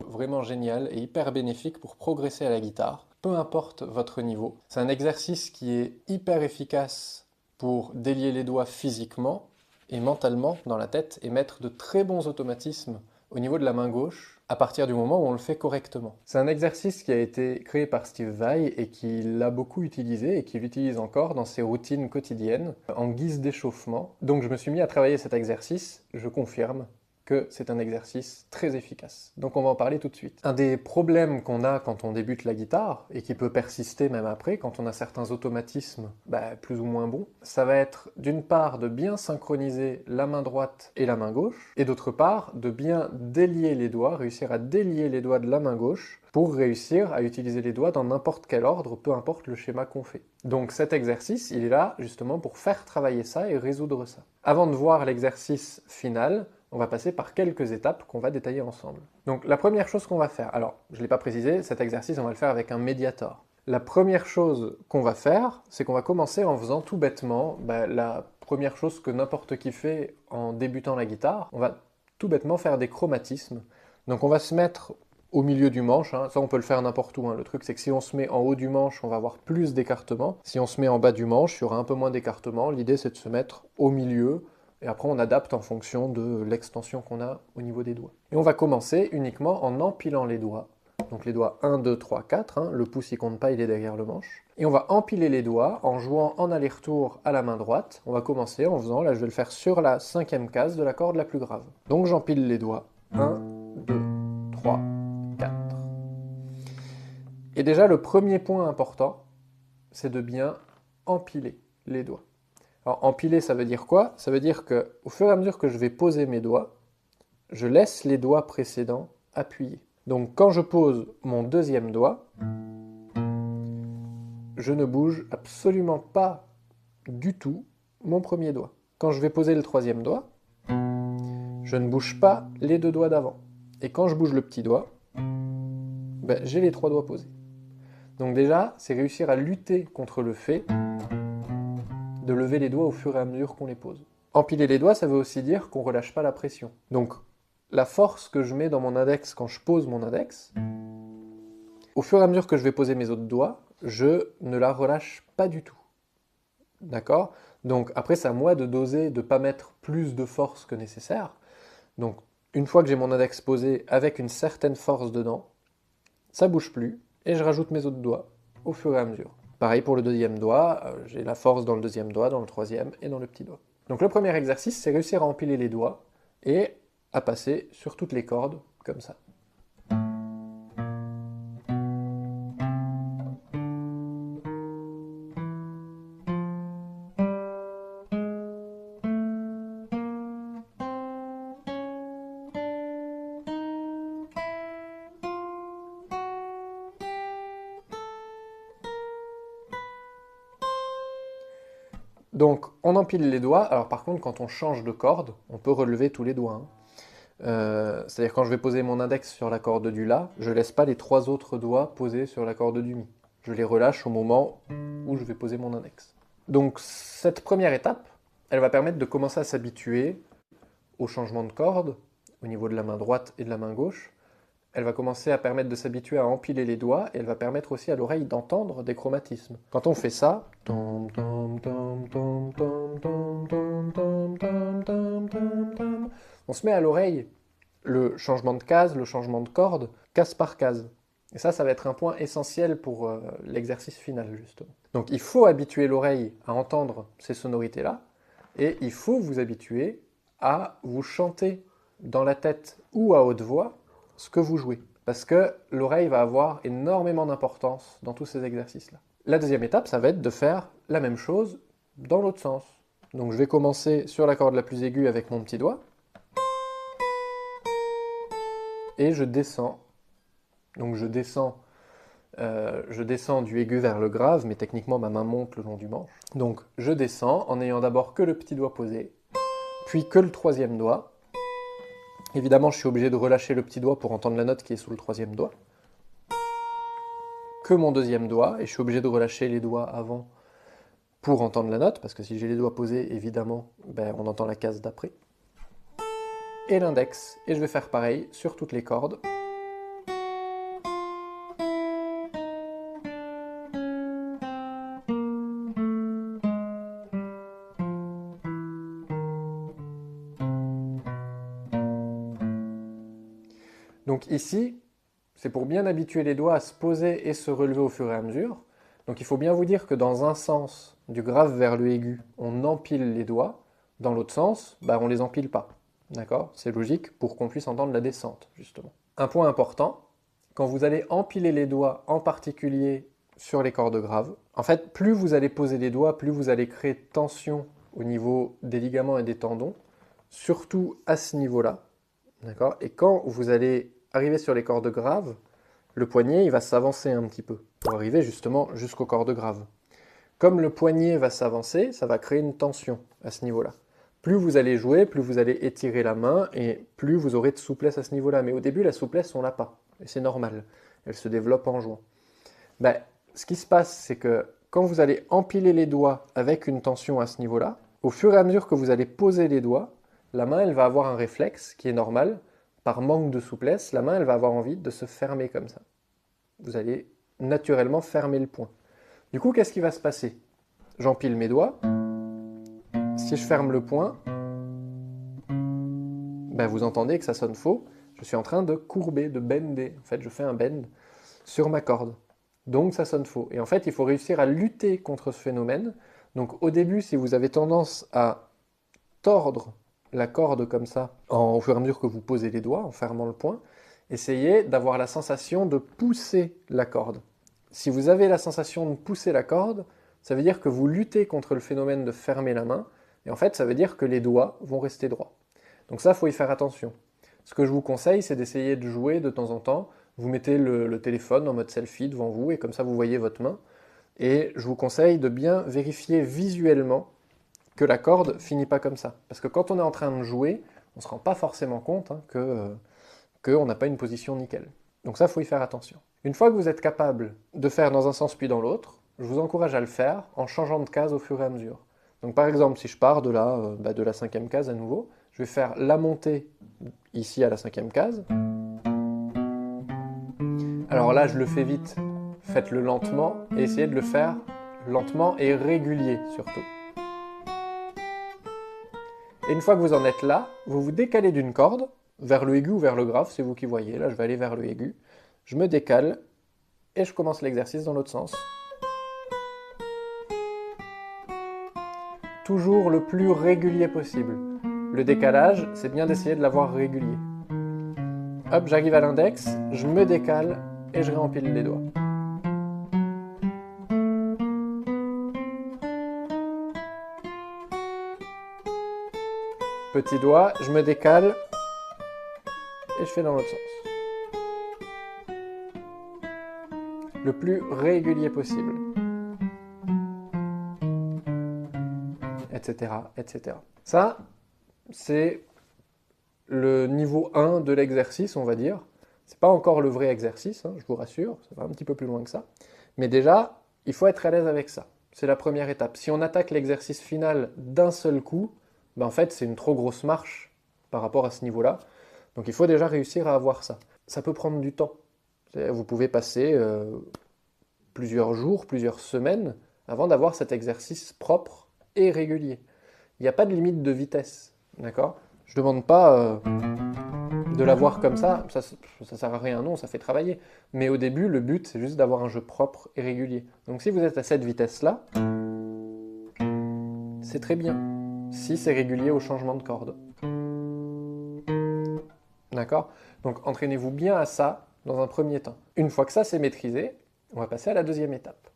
Vraiment génial et hyper bénéfique pour progresser à la guitare, peu importe votre niveau. C'est un exercice qui est hyper efficace pour délier les doigts physiquement et mentalement dans la tête et mettre de très bons automatismes au niveau de la main gauche à partir du moment où on le fait correctement. C'est un exercice qui a été créé par Steve Vai et qu'il a beaucoup utilisé et qu'il utilise encore dans ses routines quotidiennes en guise d'échauffement. Donc je me suis mis à travailler cet exercice, je confirme que c'est un exercice très efficace. Donc on va en parler tout de suite. Un des problèmes qu'on a quand on débute la guitare, et qui peut persister même après, quand on a certains automatismes plus ou moins bons, ça va être d'une part de bien synchroniser la main droite et la main gauche, et d'autre part de bien délier les doigts, réussir à délier les doigts de la main gauche, pour réussir à utiliser les doigts dans n'importe quel ordre, peu importe le schéma qu'on fait. Donc cet exercice, il est là justement pour faire travailler ça et résoudre ça. Avant de voir l'exercice final, on va passer par quelques étapes qu'on va détailler ensemble. Donc la première chose qu'on va faire, alors je ne l'ai pas précisé, cet exercice on va le faire avec un médiator. La première chose qu'on va faire, c'est qu'on va commencer en faisant tout bêtement la première chose que n'importe qui fait en débutant la guitare, on va tout bêtement faire des chromatismes. Donc on va se mettre au milieu du manche, hein. Ça on peut le faire n'importe où, hein. Le truc c'est que si on se met en haut du manche, on va avoir plus d'écartement. Si on se met en bas du manche, il y aura un peu moins d'écartement. L'idée c'est de se mettre au milieu, et après on adapte en fonction de l'extension qu'on a au niveau des doigts. Et on va commencer uniquement en empilant les doigts. Donc les doigts 1, 2, 3, 4, hein. Le pouce il compte pas, il est derrière le manche. Et on va empiler les doigts en jouant en aller-retour à la main droite. On va commencer en faisant, là je vais le faire sur la 5e case de la corde la plus grave. Donc j'empile les doigts. 1, 2, 3, 4. Et déjà le premier point important, c'est de bien empiler les doigts. Alors empiler, ça veut dire quoi? Ça veut dire que au fur et à mesure que je vais poser mes doigts, je laisse les doigts précédents appuyés. Donc quand je pose mon deuxième doigt, je ne bouge absolument pas du tout mon premier doigt. Quand je vais poser le troisième doigt, je ne bouge pas les deux doigts d'avant. Et quand je bouge le petit doigt, j'ai les trois doigts posés. Donc déjà, c'est réussir à lutter contre le fait de lever les doigts au fur et à mesure qu'on les pose. Empiler les doigts, ça veut aussi dire qu'on ne relâche pas la pression. Donc la force que je mets dans mon index quand je pose mon index, au fur et à mesure que je vais poser mes autres doigts, je ne la relâche pas du tout. D'accord? Donc après, c'est à moi de doser, de ne pas mettre plus de force que nécessaire. Donc une fois que j'ai mon index posé avec une certaine force dedans, ça bouge plus, et je rajoute mes autres doigts au fur et à mesure. Pareil pour le deuxième doigt, j'ai la force dans le deuxième doigt, dans le troisième et dans le petit doigt. Donc le premier exercice, c'est réussir à empiler les doigts et à passer sur toutes les cordes, comme ça. Donc on empile les doigts, alors par contre quand on change de corde, on peut relever tous les doigts, hein. C'est-à-dire quand je vais poser mon index sur la corde du La, je ne laisse pas les trois autres doigts posés sur la corde du Mi. Je les relâche au moment où je vais poser mon index. Donc cette première étape, elle va permettre de commencer à s'habituer au changement de corde, au niveau de la main droite et de la main gauche. Elle va commencer à permettre de s'habituer à empiler les doigts, et elle va permettre aussi à l'oreille d'entendre des chromatismes. Quand on fait ça, on se met à l'oreille le changement de case, le changement de corde, case par case. Et ça va être un point essentiel pour l'exercice final, justement. Donc il faut habituer l'oreille à entendre ces sonorités-là, et il faut vous habituer à vous chanter dans la tête ou à haute voix ce que vous jouez. Parce que l'oreille va avoir énormément d'importance dans tous ces exercices-là. La deuxième étape, ça va être de faire la même chose dans l'autre sens. Donc je vais commencer sur la corde la plus aiguë avec mon petit doigt, et je descends. Donc je descends du aigu vers le grave, mais techniquement ma main monte le long du manche. Donc je descends en ayant d'abord que le petit doigt posé, puis que le troisième doigt. Évidemment, je suis obligé de relâcher le petit doigt pour entendre la note qui est sous le troisième doigt. Que mon deuxième doigt, et je suis obligé de relâcher les doigts avant pour entendre la note, parce que si j'ai les doigts posés, évidemment, on entend la case d'après. Et l'index, et je vais faire pareil sur toutes les cordes. Donc ici, c'est pour bien habituer les doigts à se poser et se relever au fur et à mesure. Donc il faut bien vous dire que dans un sens, du grave vers le aigu, on empile les doigts. Dans l'autre sens, bah, on ne les empile pas. D'accord? C'est logique pour qu'on puisse entendre la descente, justement. Un point important, quand vous allez empiler les doigts, en particulier sur les cordes graves, en fait, plus vous allez poser les doigts, plus vous allez créer tension au niveau des ligaments et des tendons, surtout à ce niveau-là. D'accord? Et quand vous allez arriver sur les cordes graves, le poignet il va s'avancer un petit peu pour arriver justement jusqu'aux cordes graves. Comme le poignet va s'avancer, ça va créer une tension à ce niveau-là. Plus vous allez jouer, plus vous allez étirer la main et plus vous aurez de souplesse à ce niveau-là. Mais au début, la souplesse, on l'a pas. Et c'est normal. Elle se développe en jouant. Ben, ce qui se passe, c'est que quand vous allez empiler les doigts avec une tension à ce niveau-là, au fur et à mesure que vous allez poser les doigts, la main, elle va avoir un réflexe qui est normal. Par manque de souplesse, la main, elle va avoir envie de se fermer comme ça. Vous allez naturellement fermer le poing. Du coup, qu'est-ce qui va se passer? J'empile mes doigts. Si je ferme le poing, ben vous entendez que ça sonne faux. Je suis en train de courber, de bender. En fait, je fais un bend sur ma corde. Donc, ça sonne faux. Et en fait, il faut réussir à lutter contre ce phénomène. Donc, au début, si vous avez tendance à tordre la corde comme ça, au fur et à mesure que vous posez les doigts, en fermant le poing, essayez d'avoir la sensation de pousser la corde. Si vous avez la sensation de pousser la corde, ça veut dire que vous luttez contre le phénomène de fermer la main, et en fait, ça veut dire que les doigts vont rester droits. Donc ça, il faut y faire attention. Ce que je vous conseille, c'est d'essayer de jouer de temps en temps. Vous mettez le téléphone en mode selfie devant vous, et comme ça, vous voyez votre main. Et je vous conseille de bien vérifier visuellement que la corde finit pas comme ça. Parce que quand on est en train de jouer, on ne se rend pas forcément compte qu'on n'a pas une position nickel. Donc ça, il faut y faire attention. Une fois que vous êtes capable de faire dans un sens puis dans l'autre, je vous encourage à le faire en changeant de case au fur et à mesure. Donc par exemple, si je pars de la cinquième case à nouveau, je vais faire la montée ici à la cinquième case. Alors là, je le fais vite. Faites-le lentement et essayez de le faire lentement et régulier surtout. Et une fois que vous en êtes là, vous vous décalez d'une corde vers le aigu ou vers le grave, c'est vous qui voyez. Là, je vais aller vers le aigu. Je me décale et je commence l'exercice dans l'autre sens. Toujours le plus régulier possible. Le décalage, c'est bien d'essayer de l'avoir régulier. Hop, j'arrive à l'index, je me décale et je réempile les doigts. Petit doigt, je me décale et je fais dans l'autre sens. Le plus régulier possible. Etc. etc. Ça, c'est le niveau 1 de l'exercice, on va dire. C'est pas encore le vrai exercice, hein, je vous rassure, ça va un petit peu plus loin que ça. Mais déjà, il faut être à l'aise avec ça. C'est la première étape. Si on attaque l'exercice final d'un seul coup, ben en fait, c'est une trop grosse marche par rapport à ce niveau-là. Donc il faut déjà réussir à avoir ça. Ça peut prendre du temps. Vous pouvez passer plusieurs jours, plusieurs semaines avant d'avoir cet exercice propre et régulier. Il n'y a pas de limite de vitesse, d'accord? Je ne demande pas de l'avoir comme ça sert à rien, non, ça fait travailler. Mais au début, le but, c'est juste d'avoir un jeu propre et régulier. Donc si vous êtes à cette vitesse-là, c'est très bien. Si c'est régulier au changement de corde. D'accord? Donc entraînez-vous bien à ça dans un premier temps. Une fois que ça c'est maîtrisé, on va passer à la deuxième étape.